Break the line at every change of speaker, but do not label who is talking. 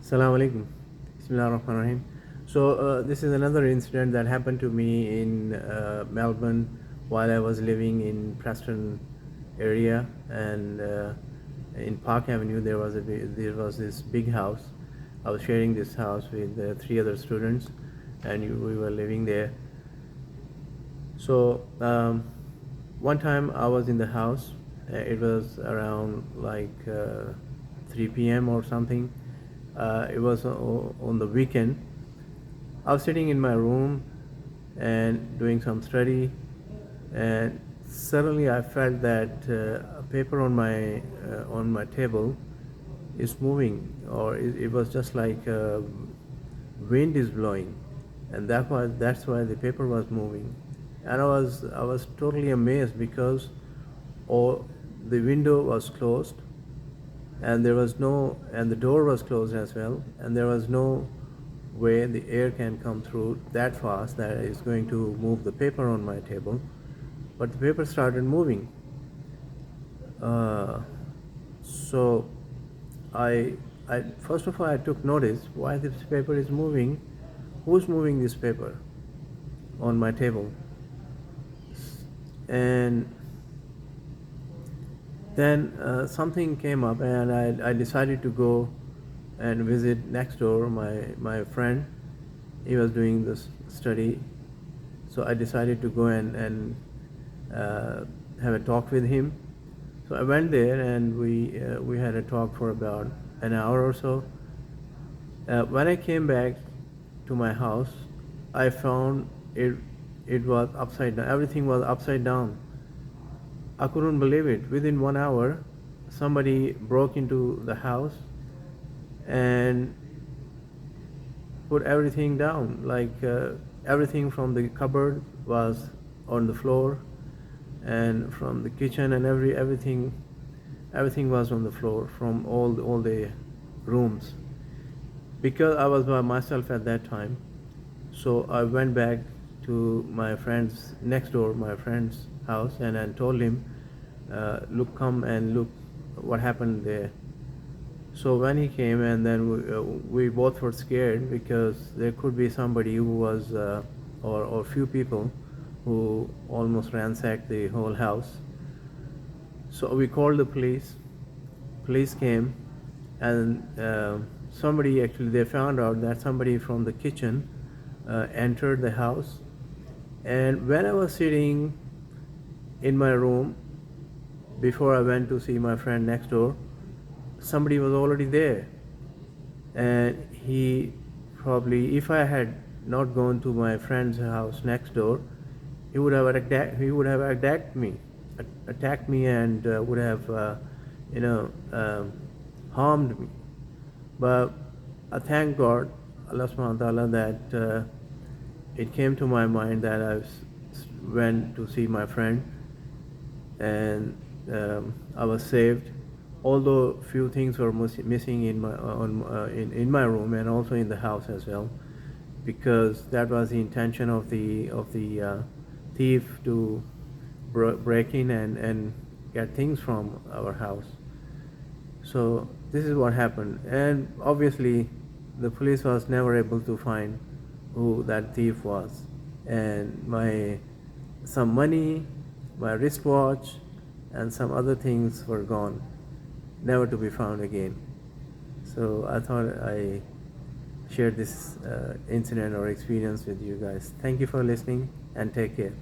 Assalamu alaikum. Bismillahirrahmanirrahim. So this is another incident that happened to me in Melbourne while I was living in Preston area, and in Park Avenue there was this big house. I was sharing this house with three other students, and we were living there. So one time I was in the house. It was around like 3 p.m. or something. It was on the weekend. I was sitting in my room and doing some study, and suddenly I felt that a paper on my table is moving, or it was just like wind is blowing, and that's why the paper was moving. And I was totally amazed because all the window was closed, and the door was closed as well, and there was no way the air can come through that fast that is going to move the paper on my table. But the paper started moving. So I first of all I took notice why this paper is moving. Who's moving this paper on my table? And then something came up, and I decided to go and visit next door my friend. He was doing this study, so I decided to go and have a talk with him. So I went there, and we had a talk for about an hour or so. When I came back to my house, I found it was upside down. Everything was upside down. I couldn't believe it. Within 1 hour, somebody broke into the house and put everything down. Like everything from the cupboard was on the floor, and from the kitchen and everything was on the floor from all the rooms. Because I was by myself at that time, so I went back to my friend's next door, my friend's house, and I told him, look, come and look what happened there. So when he came, and then we both were scared because there could be somebody who was or few people who almost ransacked the whole house. So we called the police. Police came, and they found out that somebody from the kitchen entered the house. And when I was sitting in my room before I went to see my friend next door, somebody was already there. And he probably, if I had not gone to my friend's house next door, he would have attacked me, and would have harmed me. But I thank God, Allah subhanahu wa ta'ala, that it came to my mind that went to see my friend, and I was saved. Although few things were missing in my room, and also in the house as well, because that was the intention of the thief to break in and get things from our house. So this is what happened, and obviously the police was never able to find who that thief was, and some money, my wristwatch, and some other things were gone, never to be found again. So I thought I shared this incident or experience with you guys. Thank you for listening, and take care.